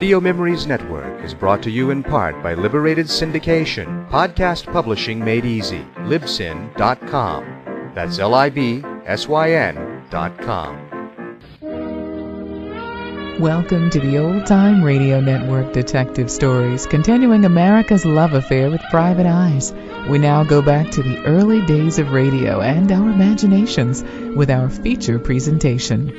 Radio Memories Network is brought to you in part by Liberated Syndication, podcast publishing made easy, libsyn.com. That's libsyn.com. Welcome to the Old Time Radio Network Detective Stories, continuing America's love affair with private eyes. We now go back to the early days of radio and our imaginations with our feature presentation.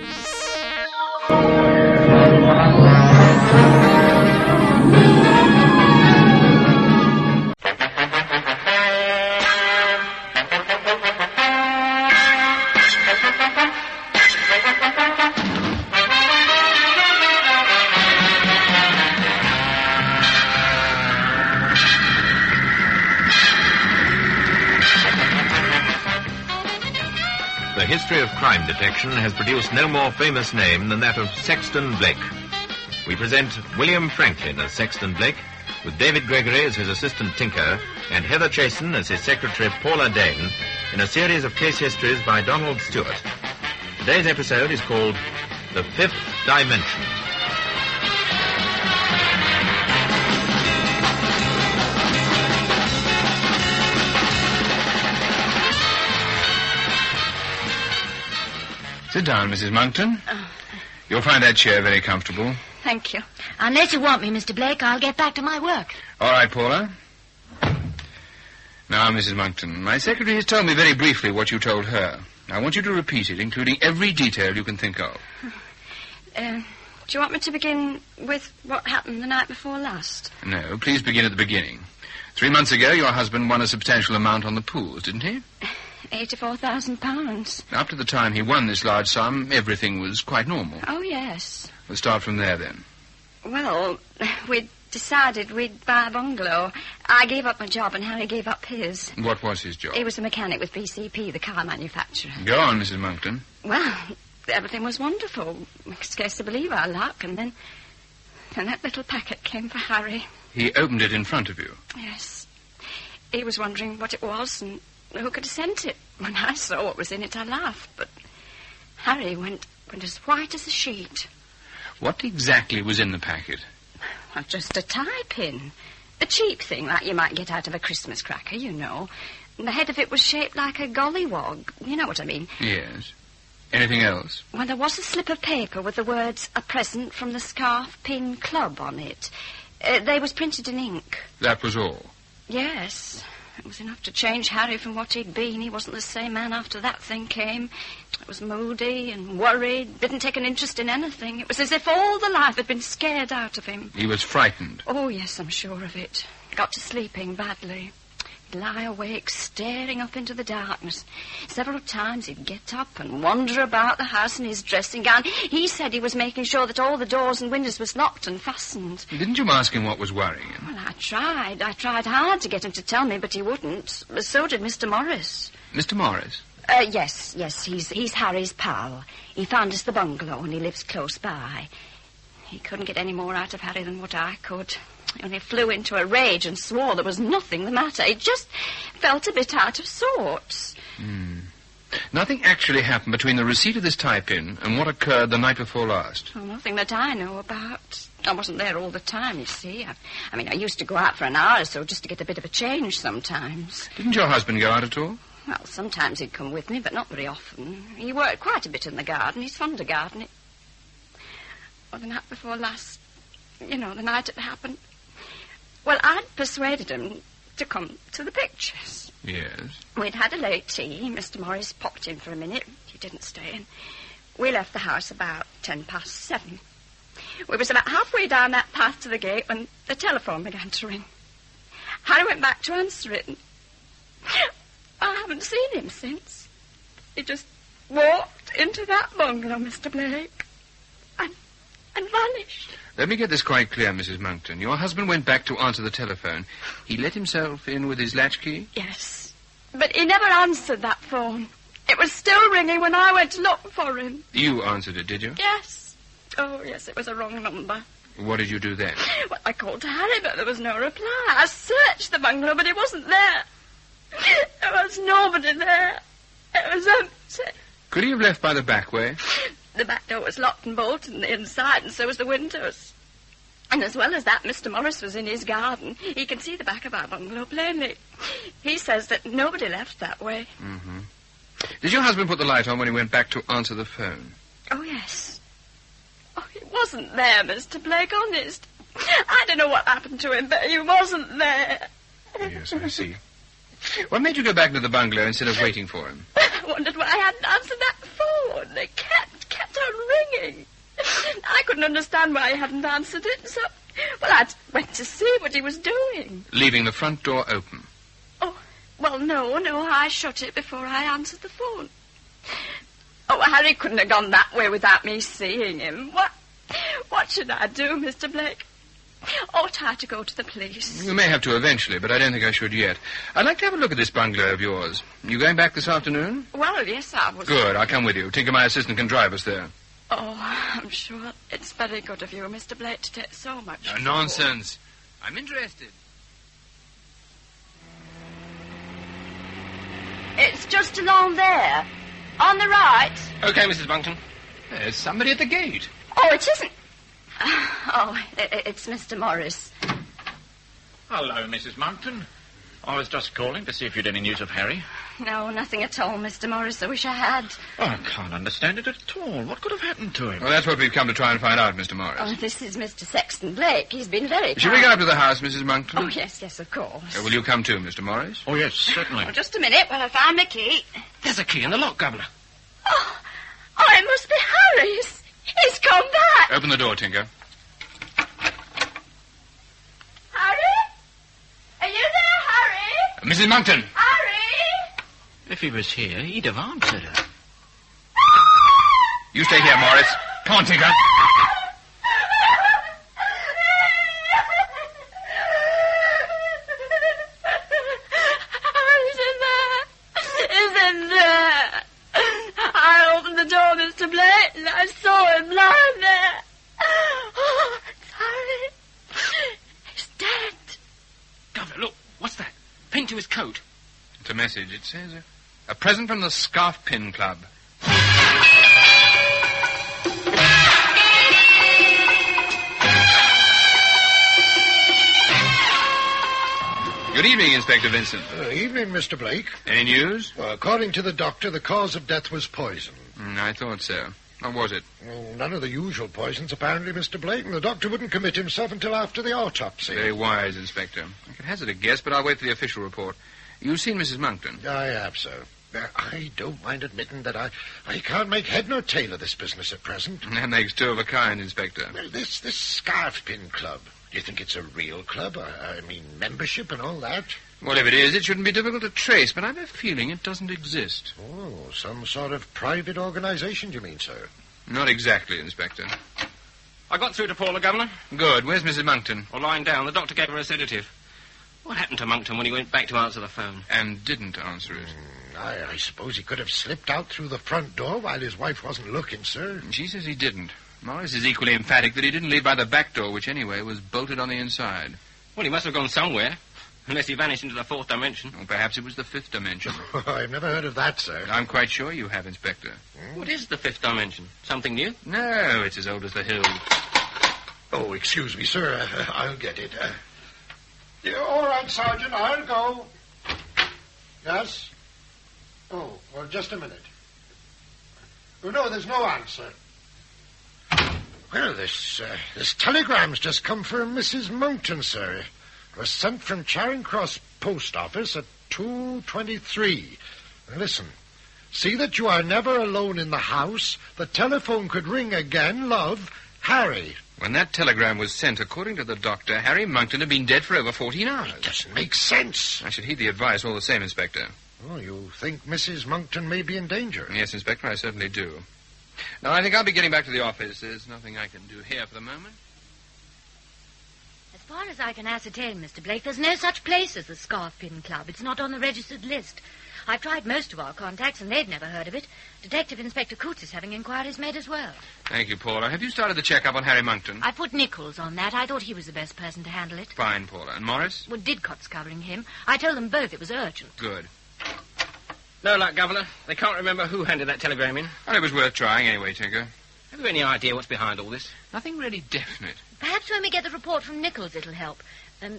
The history of crime detection has produced no more famous name than that of Sexton Blake. We present William Franklin as Sexton Blake, with David Gregory as his assistant tinker, and Heather Chasen as his secretary Paula Dane, in a series of case histories by Donald Stewart. Today's episode is called The Fifth Dimension. Sit down, Mrs. Monkton. You'll find that chair very comfortable. Thank you. Unless you want me, Mr. Blake, I'll get back to my work. All right, Paula. Now, Mrs. Monkton, my secretary has told me very briefly what you told her. I want you to repeat it, including every detail you can think of. Do you want me to begin with what happened the night before last? No, please begin at the beginning. 3 months ago, your husband won a substantial amount on the pools, didn't he? £84,000. Up to the time he won this large sum, everything was quite normal. Oh, yes. We'll start from there, then. Well, we'd decided we'd buy a bungalow. I gave up my job and Harry gave up his. What was his job? He was a mechanic with PCP, the car manufacturer. Go on, Mrs. Monkton. Well, everything was wonderful. I could scarcely believe our luck, and then that little packet came for Harry. He opened it in front of you? Yes. He was wondering what it was and who could have sent it. When I saw what was in it, I laughed, but Harry went as white as a sheet. What exactly was in the packet? Well, just a tie pin. A cheap thing like you might get out of a Christmas cracker, you know. And the head of it was shaped like a gollywog. You know what I mean? Yes. Anything else? Well, there was a slip of paper with the words, "A present from the Scarf Pin Club" on it. They was printed in ink. That was all? Yes. It was enough to change Harry from what he'd been. He wasn't the same man after that thing came. It was moody and worried, didn't take an interest in anything. It was as if all the life had been scared out of him. He was frightened? Oh, yes, I'm sure of it. Got to sleeping badly. He'd lie awake, staring up into the darkness. Several times he'd get up and wander about the house in his dressing gown. He said he was making sure that all the doors and windows was locked and fastened. Didn't you ask him what was worrying him? Well, I tried hard to get him to tell me, but he wouldn't. So did Mr. Morris. Mr. Morris? Yes, he's Harry's pal. He found us the bungalow and he lives close by. He couldn't get any more out of Harry than what I could. He only flew into a rage and swore there was nothing the matter. He just felt a bit out of sorts. Nothing actually happened between the receipt of this tie-pin and what occurred the night before last? Oh, nothing that I know about. I wasn't there all the time, you see. I mean, I used to go out for an hour or so just to get a bit of a change sometimes. Didn't your husband go out at all? Well, sometimes he'd come with me, but not very often. He worked quite a bit in the garden. He's fond of gardening. Well, the night before last, the night it happened. Well, I'd persuaded him to come to the pictures. Yes. We'd had a late tea. Mr. Morris popped in for a minute. He didn't stay in. We left the house about 7:10. We was about halfway down that path to the gate when the telephone began to ring. Harry went back to answer it, and I haven't seen him since. He just walked into that bungalow, Mr. Blake, and vanished. Let me get this quite clear, Mrs. Monkton. Your husband went back to answer the telephone. He let himself in with his latchkey? Yes, but he never answered that phone. It was still ringing when I went to look for him. You answered it, did you? Yes. Oh, yes, it was a wrong number. What did you do then? Well, I called Harry, but there was no reply. I searched the bungalow, but he wasn't there. There was nobody there. It was empty. Could he have left by the back way? The back door was locked and bolted on the inside, and so was the windows. And as well as that, Mr. Morris was in his garden. He can see the back of our bungalow plainly. He says that nobody left that way. Mm-hmm. Did your husband put the light on when he went back to answer the phone? Oh, yes. Oh, he wasn't there, Mr. Blake, honest. I don't know what happened to him, but he wasn't there. Yes, I see. What made you go back to the bungalow instead of waiting for him? I wondered why I hadn't answered that phone. It kept on ringing. I couldn't understand why he hadn't answered it, so... Well, I went to see what he was doing. Leaving the front door open? Oh, well, no, I shut it before I answered the phone. Oh, Harry couldn't have gone that way without me seeing him. What should I do, Mr. Blake? Ought I to go to the police? You may have to eventually, but I don't think I should yet. I'd like to have a look at this bungalow of yours. You going back this afternoon? Well, yes, I was... Good, I'll come with you. Tinker, my assistant, can drive us there. Oh, I'm sure it's very good of you, Mr. Blake, to take so much trouble. Nonsense. I'm interested. It's just along there. On the right. Okay, Mrs. Monkton. There's somebody at the gate. Oh, it isn't. Oh, it's Mr. Morris. Hello, Mrs. Monkton. I was just calling to see if you'd any news of Harry. No, nothing at all, Mr. Morris. I wish I had. Oh, I can't understand it at all. What could have happened to him? Well, that's what we've come to try and find out, Mr. Morris. Oh, this is Mr. Sexton Blake. He's been very Should we go up to the house, Mrs. Monkton? Oh, yes, of course. Will you come too, Mr. Morris? Oh, yes, certainly. Oh, just a minute while I find my key. There's a key in the lock, Governor. Oh, it must be Harry's. He's come back. Open the door, Tinker. Harry? Are you there, Harry? Mrs. Monkton! Harry? If he was here, he'd have answered her. You stay here, Morris. Come on, Tinker. He's in there. I opened the door, Mr. Blake, and I saw him lying there. Oh, it's Harry. He's dead. Governor, look, what's that? Pinned to his coat. It's a message. It says, a present from the Scarf Pin Club. Good evening, Inspector Vincent. Evening, Mr. Blake. Any news? Well, according to the doctor, the cause of death was poison. I thought so. What was it? Well, none of the usual poisons, apparently, Mr. Blake, and the doctor wouldn't commit himself until after the autopsy. Very wise, Inspector. I could hazard a guess, but I'll wait for the official report. You've seen Mrs. Monkton? I have, sir. I don't mind admitting that I can't make head nor tail of this business at present. That makes two of a kind, Inspector. Well, this Scarf Pin Club, do you think it's a real club? I mean, membership and all that? Well, if it is, it shouldn't be difficult to trace, but I've a feeling it doesn't exist. Oh, some sort of private organization, do you mean, sir? Not exactly, Inspector. I got through to Paula, Governor. Good. Where's Mrs. Monkton? Or lying down. The doctor gave her a sedative. What happened to Monkton when he went back to answer the phone? And didn't answer it. I suppose he could have slipped out through the front door while his wife wasn't looking, sir. She says he didn't. Morris is equally emphatic that he didn't leave by the back door, which anyway was bolted on the inside. Well, he must have gone somewhere. Unless he vanished into the fourth dimension. Or perhaps it was the fifth dimension. I've never heard of that, sir. I'm quite sure you have, Inspector. What is the fifth dimension? Something new? No, it's as old as the hills. Oh, excuse me, sir. I'll get it. Yeah, all right, Sergeant, I'll go. Yes? Oh, well, just a minute. Oh, no, there's no answer. Well, this telegram's just come from Mrs. Monkton, sir. It was sent from Charing Cross Post Office at 2:23. Listen. See that you are never alone in the house. The telephone could ring again. Love, Harry. When that telegram was sent, according to the doctor, Harry Monkton had been dead for over 14 hours. It doesn't make sense. I should heed the advice all the same, Inspector. Oh, you think Mrs. Monkton may be in danger? Yes, Inspector, I certainly do. Now, I think I'll be getting back to the office. There's nothing I can do here for the moment. As far as I can ascertain, Mr. Blake, there's no such place as the Scarf Pin Club. It's not on the registered list. I've tried most of our contacts, and they'd never heard of it. Detective Inspector Coots is having inquiries made as well. Thank you, Paula. Have you started the check-up on Harry Monkton? I put Nichols on that. I thought he was the best person to handle it. Fine, Paula. And Morris? Well, Didcott's covering him. I told them both it was urgent. Good. No luck, Governor. They can't remember who handed that telegram in. Well, it was worth trying anyway, Tinker. Have you any idea what's behind all this? Nothing really definite. Perhaps when we get the report from Nichols, it'll help.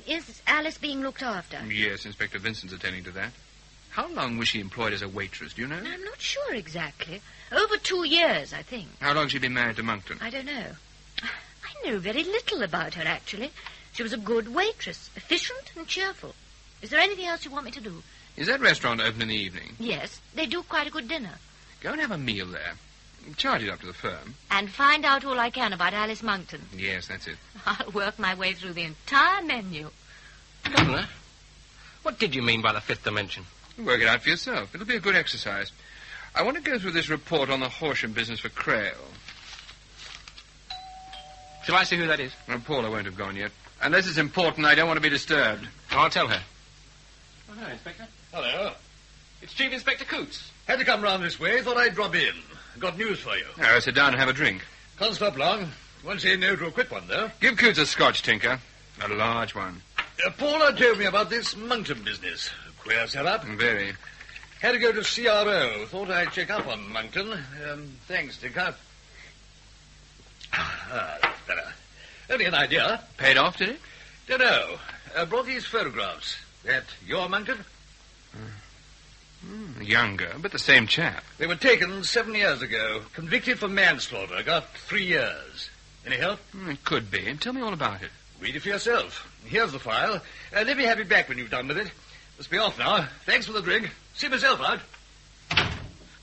Is Alice being looked after? Yes, Inspector Vincent's attending to that. How long was she employed as a waitress, do you know? I'm not sure exactly. Over 2 years, I think. How long has she been married to Monkton? I don't know. I know very little about her, actually. She was a good waitress, efficient and cheerful. Is there anything else you want me to do? Is that restaurant open in the evening? Yes, they do quite a good dinner. Go and have a meal there. Charge it up to the firm. And find out all I can about Alice Monkton. Yes, that's it. I'll work my way through the entire menu. Governor, what did you mean by the fifth dimension? Work it out for yourself. It'll be a good exercise. I want to go through this report on the Horsham business for Crail. Shall I see who that is? Well, Paula won't have gone yet. Unless it's important, I don't want to be disturbed. I'll tell her. Oh, hello, Inspector. Hello. It's Chief Inspector Coots. Had to come round this way. Thought I'd drop in. Got news for you. Oh, sit down and have a drink. Can't stop long. Won't say no to a quick one, though. Give Coots a scotch, Tinker. A large one. Paula told me about this Monkton business. Queer setup. Very. Had to go to CRO. Thought I'd check up on Monkton. Thanks, Tinker. That's better. Only an idea. Paid off, did it? Dunno. Brought these photographs. That your Monkton? Younger, but the same chap. They were taken 7 years ago. Convicted for manslaughter. Got 3 years. Any help? It could be. Tell me all about it. Read it for yourself. Here's the file. Let me have it back when you've done with it. Must be off now. Thanks for the drink. See myself out.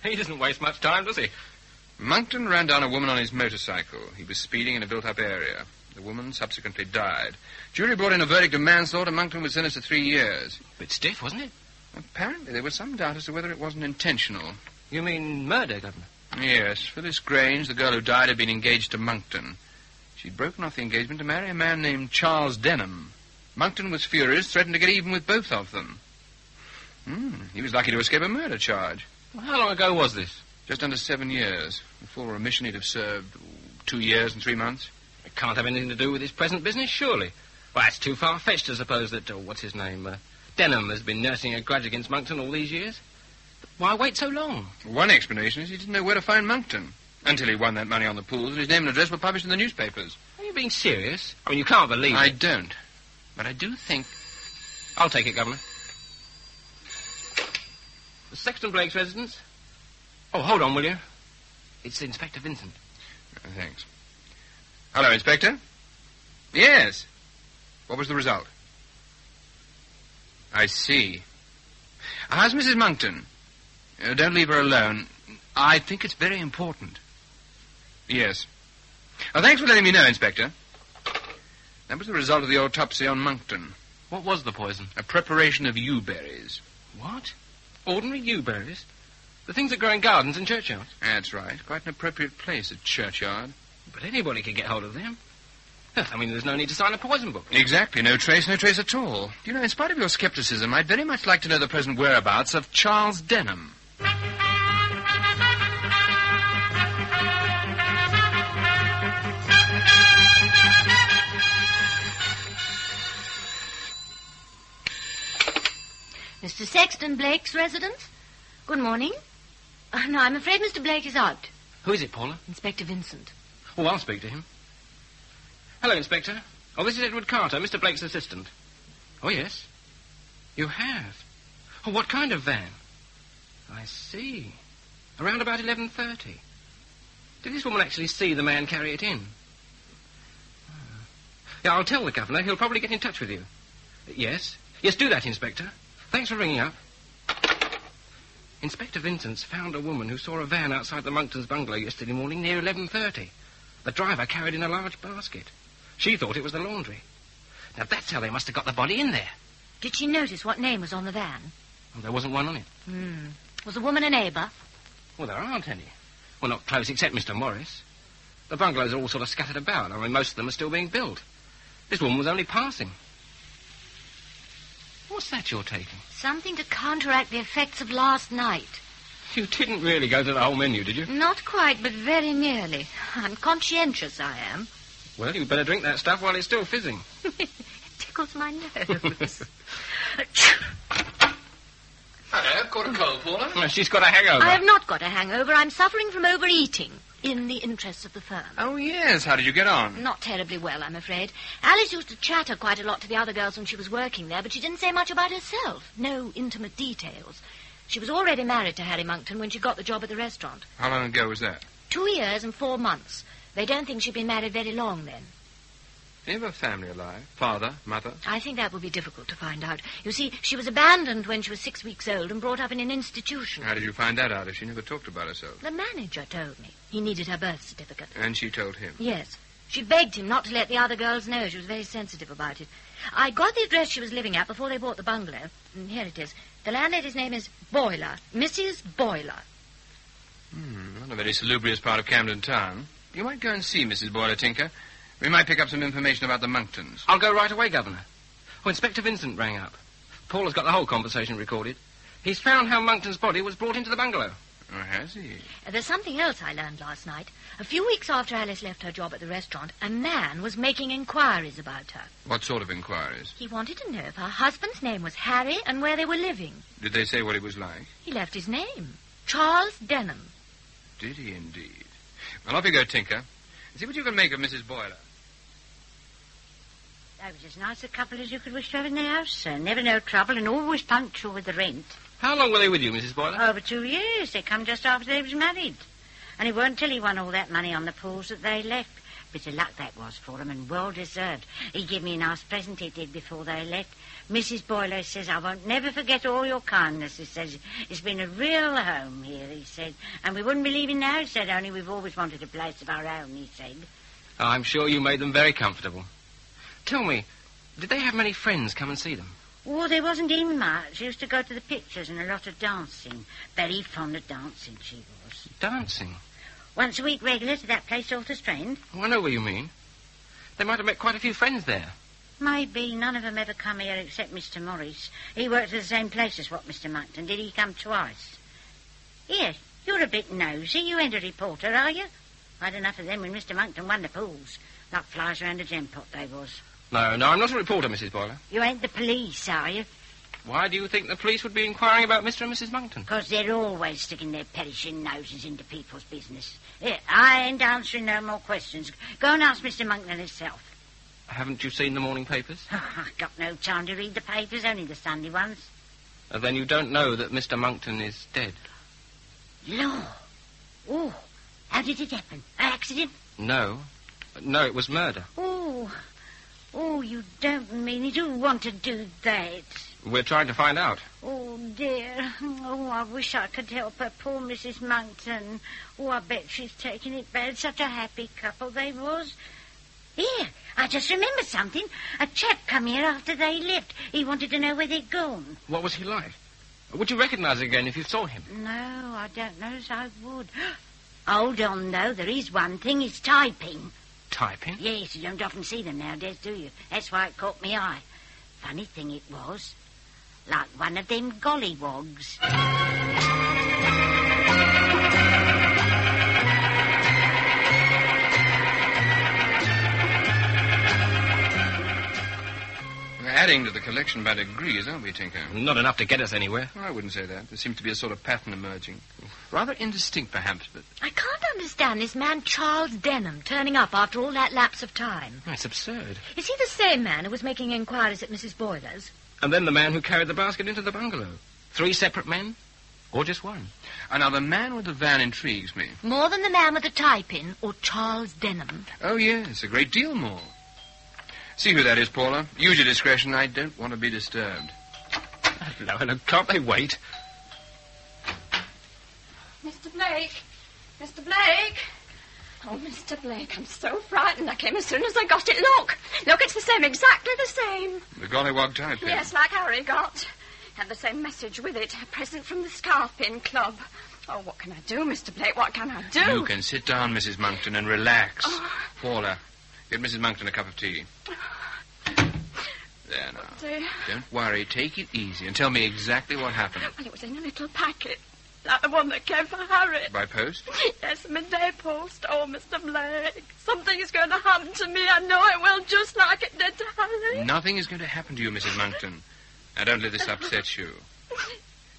He doesn't waste much time, does he? Monkton ran down a woman on his motorcycle. He was speeding in a built-up area. The woman subsequently died. Jury brought in a verdict of manslaughter. Monkton was sentenced to 3 years. Bit stiff, wasn't it? Apparently there was some doubt as to whether it wasn't intentional. You mean murder, Governor? Yes. Phyllis Grange, the girl who died, had been engaged to Monkton. She'd broken off the engagement to marry a man named Charles Denham. Monkton was furious, threatened to get even with both of them. He was lucky to escape a murder charge. Well, how long ago was this? Just under 7 years. The full remission he'd have served 2 years and 3 months. It can't have anything to do with his present business, surely. Well, that's too far-fetched to suppose that, what's his name, Denham has been nursing a grudge against Monkton all these years. But why wait so long? One explanation is he didn't know where to find Monkton. Until he won that money on the pools and his name and address were published in the newspapers. Are you being serious? I mean, you can't believe it. I don't. But I do think... I'll take it, Governor. The Sexton Blake's residence? Oh, hold on, will you? It's Inspector Vincent. Thanks. Hello, Inspector. Yes. What was the result? I see. How's Mrs. Monkton? Don't leave her alone. I think it's very important. Yes. Thanks for letting me know, Inspector. That was the result of the autopsy on Monkton. What was the poison? A preparation of yew berries. What? Ordinary yew berries? The things that grow in gardens and churchyards? That's right. Quite an appropriate place, a churchyard. But anybody could get hold of them. I mean, there's no need to sign a poison book. Exactly. No trace at all. You know, in spite of your skepticism, I'd very much like to know the present whereabouts of Charles Denham. Mr. Sexton Blake's residence? Good morning. No, I'm afraid Mr. Blake is out. Who is it, Paula? Inspector Vincent. Oh, I'll speak to him. Hello, Inspector. Oh, this is Edward Carter, Mr. Blake's assistant. Oh, yes. You have. Oh, what kind of van? I see. Around about 11:30. Did this woman actually see the man carry it in? Yeah, I'll tell the governor. He'll probably get in touch with you. Yes. Yes, do that, Inspector. Thanks for ringing up. Inspector Vincent's found a woman who saw a van outside the Monktons' bungalow yesterday morning near 11:30. The driver carried in a large basket. She thought it was the laundry. Now, that's how they must have got the body in there. Did she notice what name was on the van? Well, there wasn't one on it. Was the woman a neighbour? Well, there aren't any. Well, not close, except Mr. Morris. The bungalows are all sort of scattered about. I mean, most of them are still being built. This woman was only passing. What's that you're taking? Something to counteract the effects of last night. You didn't really go to the whole menu, did you? Not quite, but very nearly. I'm conscientious, I am. Well, you'd better drink that stuff while it's still fizzing. It tickles my nose. Hello, caught a cold, Paula? Well, she's got a hangover. I have not got a hangover. I'm suffering from overeating. in the interests of the firm. Oh, yes. How did you get on? Not terribly well, I'm afraid. Alice used to chatter quite a lot to the other girls when she was working there, but she didn't say much about herself. No intimate details. She was already married to Harry Monckton when she got the job at the restaurant. How long ago was that? 2 years and 4 months. They don't think she'd been married very long then. Do you have a family alive? Father, mother? I think that would be difficult to find out. You see, she was abandoned when she was 6 weeks old and brought up in an institution. How did you find that out if she never talked about herself? The manager told me. He needed her birth certificate. And she told him? Yes. She begged him not to let the other girls know. She was very sensitive about it. I got the address she was living at before they bought the bungalow. And here it is. The landlady's name is Boiler. Mrs. Boiler. Not a very salubrious part of Camden Town. You might go and see Mrs. Boiler, Tinker. We might pick up some information about the Monktons. I'll go right away, Governor. Oh, Inspector Vincent rang up. Paul has got the whole conversation recorded. He's found how Monckton's body was brought into the bungalow. Oh, has he? There's something else I learned last night. A few weeks after Alice left her job at the restaurant, a man was making inquiries about her. What sort of inquiries? He wanted to know if her husband's name was Harry and where they were living. Did they say what he was like? He left his name. Charles Denham. Did he indeed? Well, off you go, Tinker. See what you can make of Mrs. Boiler. They was as nice a couple as you could wish to have in the house, sir. Never no trouble and always punctual with the rent. How long were they with you, Mrs. Boiler? Over 2 years. They come just after they was married. And it weren't till he won all that money on the pools that they left. Bit of luck that was for 'em, and well deserved. He gave me a nice present, he did, before they left. Mrs. Boiler says, I won't never forget all your kindness. He says, it's been a real home here, he said. And we wouldn't be leaving now, he said, only we've always wanted a place of our own, he said. Oh, I'm sure you made them very comfortable. Tell me, did they have many friends come and see them? Oh, there wasn't even much. She used to go to the pictures and a lot of dancing. Very fond of dancing, she was. Dancing? Once a week regular to that place, Alter Strand. Oh, I know what you mean. They might have met quite a few friends there. Maybe. None of them ever come here except Mr. Morris. He worked at the same place as what Mr. Monckton did. He come twice. Here, you're a bit nosy. You ain't a reporter, are you? I had enough of them when Mr. Monckton won the pools. Like flies around a gem pot, they was. No, I'm not a reporter, Mrs. Boiler. You ain't the police, are you? Why do you think the police would be inquiring about Mr. and Mrs. Monckton? Because they're always sticking their perishing noses into people's business. Here, I ain't answering no more questions. Go and ask Mr. Monckton himself. Haven't you seen the morning papers? Oh, I've got no time to read the papers, only the Sunday ones. Then you don't know that Mr. Monckton is dead? Law. Oh, how did it happen? An accident? No, it was murder. Oh, you don't mean it. Who want to do that? We're trying to find out. Oh, dear. Oh, I wish I could help her, poor Mrs. Monckton. Oh, I bet she's taking it bad. Such a happy couple they was. Here, I just remembered something. A chap come here after they left. He wanted to know where they'd gone. What was he like? Would you recognize him again if you saw him? No, I don't know as I would. Hold on, though. There is one thing. He's typing. Typing? Yes, you don't often see them nowadays, do you? That's why it caught me eye. Funny thing it was. Like one of them gollywogs. We're adding to the collection by degrees, aren't we, Tinker? Not enough to get us anywhere. Well, I wouldn't say that. There seems to be a sort of pattern emerging. Rather indistinct, perhaps, but... I can't understand this man Charles Denham turning up after all that lapse of time. That's absurd. Is he the same man who was making inquiries at Mrs. Boiler's? And then the man who carried the basket into the bungalow. 3 separate men? Or just one? Now, the man with the van intrigues me. More than the man with the type-in or Charles Denham? Oh, yes, a great deal more. See who that is, Paula. Use your discretion. I don't want to be disturbed. Hello, can't they wait? Mr. Blake! Mr. Blake! Oh, Mr. Blake, I'm so frightened. I came as soon as I got it. Look, it's the same, exactly the same. The gollywog type, Yes, like Harry got. And the same message with it. A present from the Scarpin Club. Oh, what can I do, Mr. Blake? What can I do? You can sit down, Mrs. Monckton, and relax. Paula, get Mrs. Monckton a cup of tea. There now. Dear. Don't worry. Take it easy and tell me exactly what happened. Well, it was in a little packet. Like the one that came for Harry. By post? Yes, midday post. Oh, Mr. Blake. Something is going to happen to me. I know it will, just like it did to Harry. Nothing is going to happen to you, Mrs. Monckton. Now, don't let this upset you.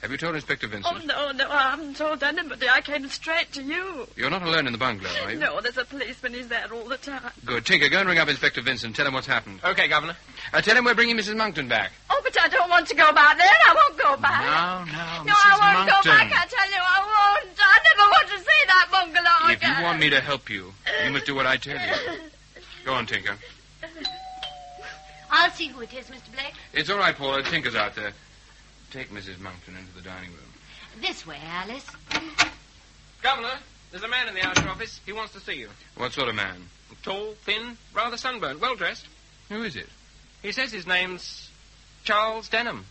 Have you told Inspector Vincent? Oh, no, I haven't told anybody. I came straight to you. You're not alone in the bungalow, are you? No, there's a policeman. He's there all the time. Good. Tinker, go and ring up Inspector Vincent. Tell him what's happened. Okay, Governor. Tell him we're bringing Mrs. Monkton back. Oh, but I don't want to go back there. I won't go back. No, No, I won't go back. I tell you, I won't. I never want to see that bungalow If you want me to help you, you must do what I tell you. Go on, Tinker. I'll see who it is, Mr. Blake. It's all right, Paula. Tinker's out there. Take Mrs. Monkton into the dining room. This way, Alice. Governor, there's a man in the outer office. He wants to see you. What sort of man? Tall, thin, rather sunburned, well-dressed. Who is it? He says his name's Charles Denham.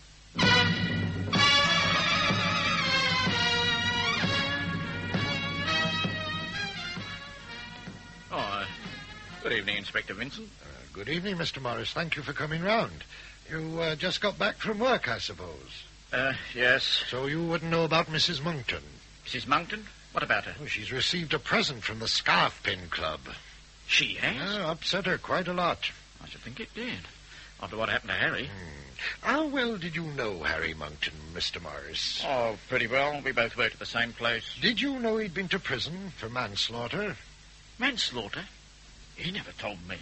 Good evening, Inspector Vincent. Good evening, Mr. Morris. Thank you for coming round. You just got back from work, I suppose. Yes. So you wouldn't know about Mrs. Monkton? Mrs. Monkton? What about her? Oh, she's received a present from the Scarf Pin Club. She has? Yeah, upset her quite a lot. I should think it did. After what happened to Harry. How well did you know Harry Monkton, Mr. Morris? Oh, pretty well. We both worked at the same place. Did you know he'd been to prison for manslaughter? Manslaughter? He never told me.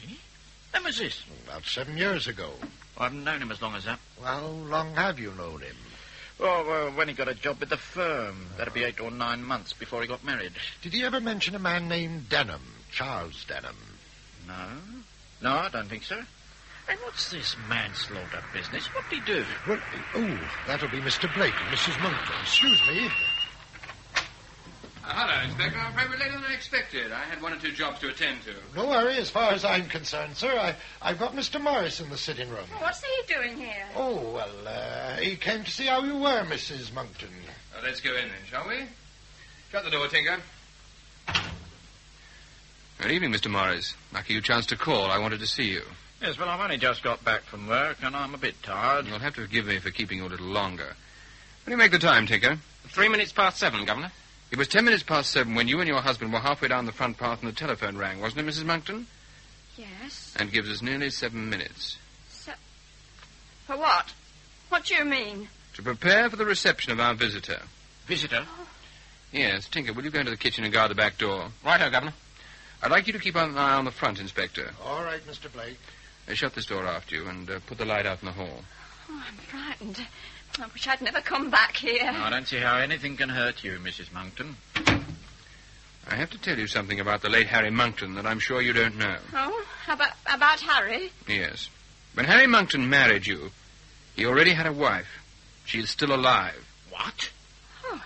When was this? About 7 years ago. I haven't known him as long as that. Well, how long have you known him? Oh, when he got a job with the firm. That'd be 8 or 9 months before he got married. Did he ever mention a man named Denham, Charles Denham? No, I don't think so. And what's this manslaughter business? What did he do? Well, that'll be Mr. Blake and Mrs. Monkton. Excuse me. Hello, Inspector. I'm afraid we're later than I expected. I had 1 or 2 jobs to attend to. No worry, as far as I'm concerned, sir. I've got Mr. Morris in the sitting room. What's he doing here? Oh, well, he came to see how you were, Mrs. Monkton. Let's go in then, shall we? Shut the door, Tinker. Good evening, Mr. Morris. Lucky you chanced to call. I wanted to see you. Yes, well, I've only just got back from work, and I'm a bit tired. You'll have to forgive me for keeping you a little longer. What do you make the time, Tinker? 3 minutes past 7, Governor. It was 10 minutes past 7 when you and your husband were halfway down the front path and the telephone rang, wasn't it, Mrs. Monkton? Yes. And gives us nearly 7 minutes. For what? What do you mean? To prepare for the reception of our visitor. Visitor? Yes, Tinker, will you go into the kitchen and guard the back door? Righto, Governor. I'd like you to keep an eye on the front, Inspector. All right, Mr. Blake. Shut this door after you and put the light out in the hall. Oh, I'm frightened. I wish I'd never come back here. No, I don't see how anything can hurt you, Mrs. Monkton. I have to tell you something about the late Harry Monkton that I'm sure you don't know. Oh, about Harry? Yes. When Harry Monkton married you, he already had a wife. She is still alive. What? Oh,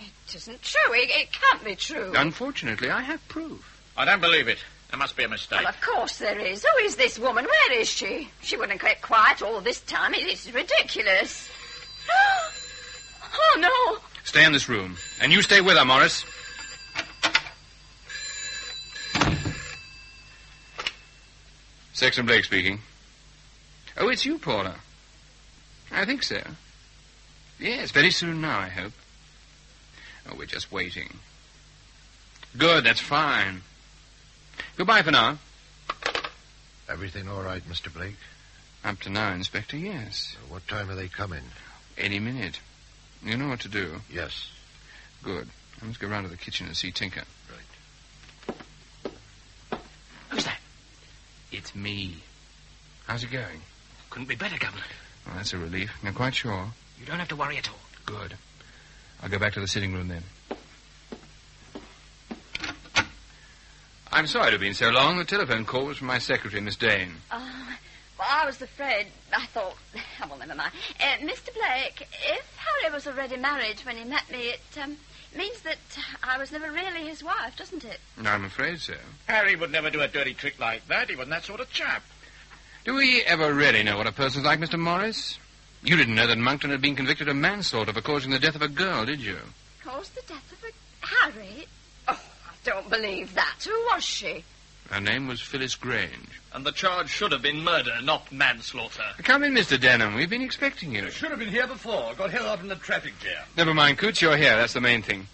it isn't true. It can't be true. Unfortunately, I have proof. I don't believe it. There must be a mistake. Well, of course there is. Who is this woman? Where is she? She wouldn't have kept quiet all this time. It is ridiculous. Oh, no. Stay in this room. And you stay with her, Morris. Sexton Blake speaking. Oh, it's you, Paula. I think so. Yes, very soon now, I hope. Oh, we're just waiting. Good, that's fine. Goodbye for now. Everything all right, Mr. Blake? Up to now, Inspector, yes. What time are they coming? Any minute. You know what to do. Yes. Good. I must go round to the kitchen and see Tinker. Right. Who's that? It's me. How's it going? Couldn't be better, Governor. Well, that's a relief. I'm quite sure. You don't have to worry at all. Good. I'll go back to the sitting room then. I'm sorry to have been so long. The telephone call was from my secretary, Miss Dane. Well, I was afraid. I thought... Oh, well, never mind. Mr. Blake, if Harry was already married when he met me, it means that I was never really his wife, doesn't it? I'm afraid so. Harry would never do a dirty trick like that. He wasn't that sort of chap. Do we ever really know what a person's like, Mr. Morris? You didn't know that Monkton had been convicted of manslaughter for causing the death of a girl, did you? Caused the death of Harry? Oh, I don't believe that. Who was she? Her name was Phyllis Grange. And the charge should have been murder, not manslaughter. Come in, Mr. Denham. We've been expecting you. Should have been here before. Got held up in the traffic jam. Never mind, Coots. You're here. That's the main thing.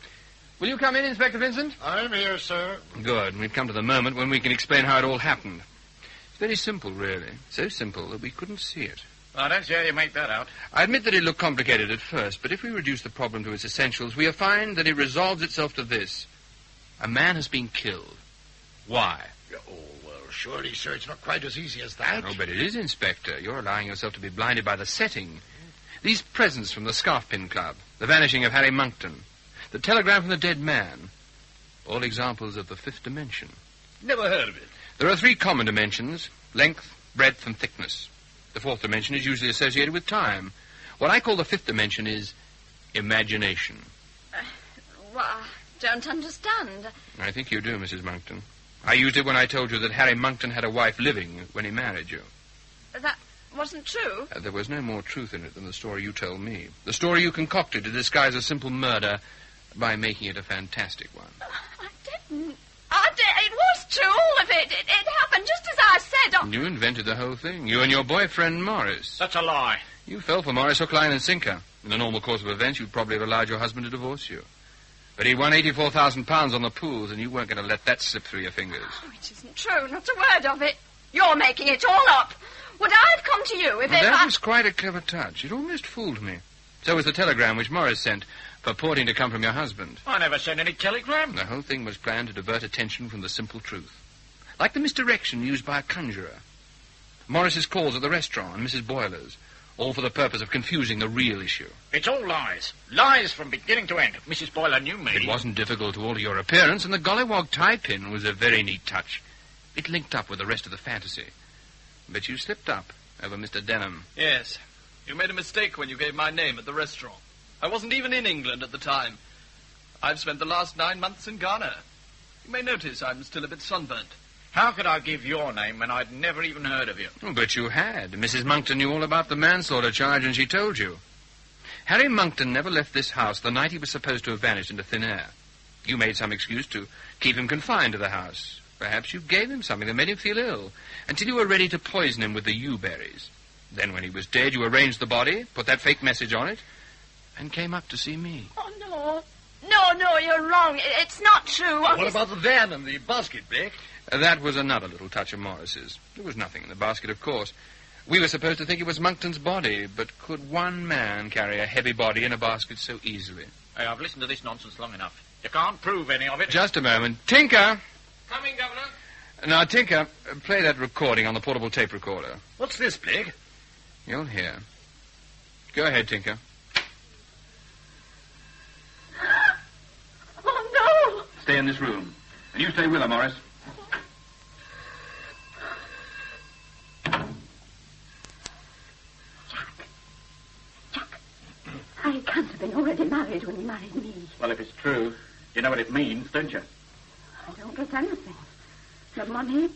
Will you come in, Inspector Vincent? I'm here, sir. Good. We've come to the moment when we can explain how it all happened. It's very simple, really. So simple that we couldn't see it. I don't see how you make that out. I admit that it looked complicated at first, but if we reduce the problem to its essentials, we find that it resolves itself to this. A man has been killed. Why? Oh, well, surely, sir, it's not quite as easy as that. No, but it is, Inspector. You're allowing yourself to be blinded by the setting. These presents from the Scarfpin Club, the vanishing of Harry Monkton, the telegram from the dead man, all examples of the fifth dimension. Never heard of it. There are three common dimensions: length, breadth, and thickness. The fourth dimension is usually associated with time. What I call the fifth dimension is imagination. Well, I don't understand. I think you do, Mrs. Monkton. I used it when I told you that Harry Monkton had a wife living when he married you. That wasn't true. There was no more truth in it than the story you told me. The story you concocted to disguise a simple murder by making it a fantastic one. I didn't. It was true, all of it. It happened just as I said. You invented the whole thing. You and your boyfriend, Morris. That's a lie. You fell for Morris hook, line, and sinker. In the normal course of events, you'd probably have allowed your husband to divorce you. But he won £84,000 on the pools, and you weren't going to let that slip through your fingers. Oh, it isn't true. Not a word of it. You're making it all up. Would I have come to you if That was quite a clever touch. It almost fooled me. So was the telegram which Morris sent, purporting to come from your husband. I never sent any telegram. The whole thing was planned to divert attention from the simple truth. Like the misdirection used by a conjurer. Morris's calls at the restaurant and Mrs. Boyler's, all for the purpose of confusing the real issue. It's all lies. Lies from beginning to end. Mrs. Boyler knew me. It wasn't difficult to alter your appearance, and the gollywog tie pin was a very neat touch. It linked up with the rest of the fantasy. But you slipped up over Mr. Denham. Yes. You made a mistake when you gave my name at the restaurant. I wasn't even in England at the time. I've spent the last 9 months in Ghana. You may notice I'm still a bit sunburnt. How could I give your name when I'd never even heard of you? Oh, but you had. Mrs. Monkton knew all about the manslaughter charge, and she told you. Harry Monkton never left this house the night he was supposed to have vanished into thin air. You made some excuse to keep him confined to the house. Perhaps you gave him something that made him feel ill, until you were ready to poison him with the yew berries. Then when he was dead, you arranged the body, put that fake message on it, and came up to see me. Oh, no. No, you're wrong. It's not true. What about the van and the basket, Blake? That was another little touch of Morris's. There was nothing in the basket, of course. We were supposed to think it was Monkton's body, but could one man carry a heavy body in a basket so easily? Hey, I've listened to this nonsense long enough. You can't prove any of it. Just a moment. Tinker! Coming, Governor. Now, Tinker, play that recording on the portable tape recorder. What's this, Blake? You'll hear. Go ahead, Tinker. Oh, no! Stay in this room. And you stay with her, Morris. I can't have been already married when he married me. Well, if it's true, you know what it means, don't you? I don't get anything. The money,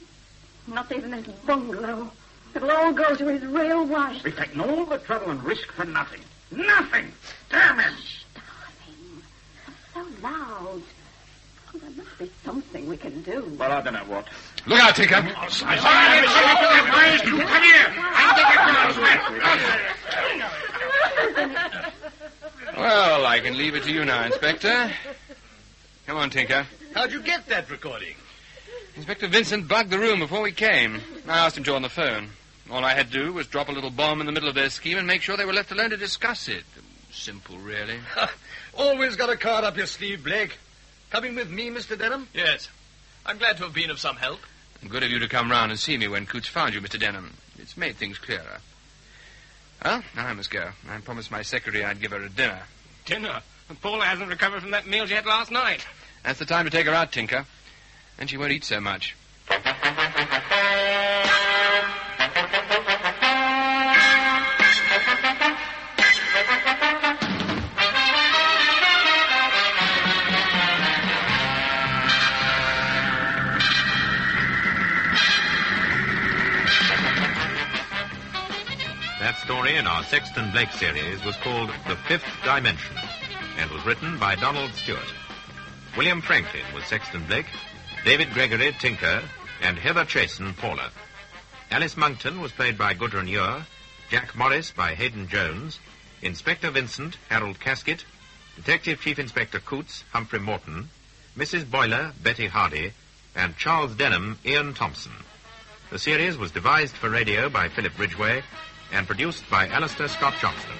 not even his bungalow. It'll all go to his real wife. We've taken all the trouble and risk for nothing. Nothing! Damn it! Darling, so loud. Oh, there must be something we can do. Well, I don't know what. Look out, Tinker! Come here! Well, I can leave it to you now, Inspector. Come on, Tinker. How'd you get that recording? Inspector Vincent bugged the room before we came. I asked him to on the phone. All I had to do was drop a little bomb in the middle of their scheme and make sure they were left alone to discuss it. Simple, really. Always got a card up your sleeve, Blake. Coming with me, Mr. Denham? Yes. I'm glad to have been of some help. Good of you to come round and see me when Coots found you, Mr. Denham. It's made things clearer. Well, now I must go. I promised my secretary I'd give her a dinner. Dinner? Paula hasn't recovered from that meal she had last night. That's the time to take her out, Tinker. Then she won't eat so much. That story in our Sexton Blake series was called The Fifth Dimension and was written by Donald Stewart. William Franklin was Sexton Blake, David Gregory, Tinker, and Heather Chasen, Paula. Alice Monkton was played by Gudrun Ure, Jack Morris by Hayden Jones, Inspector Vincent, Harold Casket, Detective Chief Inspector Coots, Humphrey Morton, Mrs. Boyler, Betty Hardy, and Charles Denham, Ian Thompson. The series was devised for radio by Philip Ridgway and produced by Alistair Scott Johnston.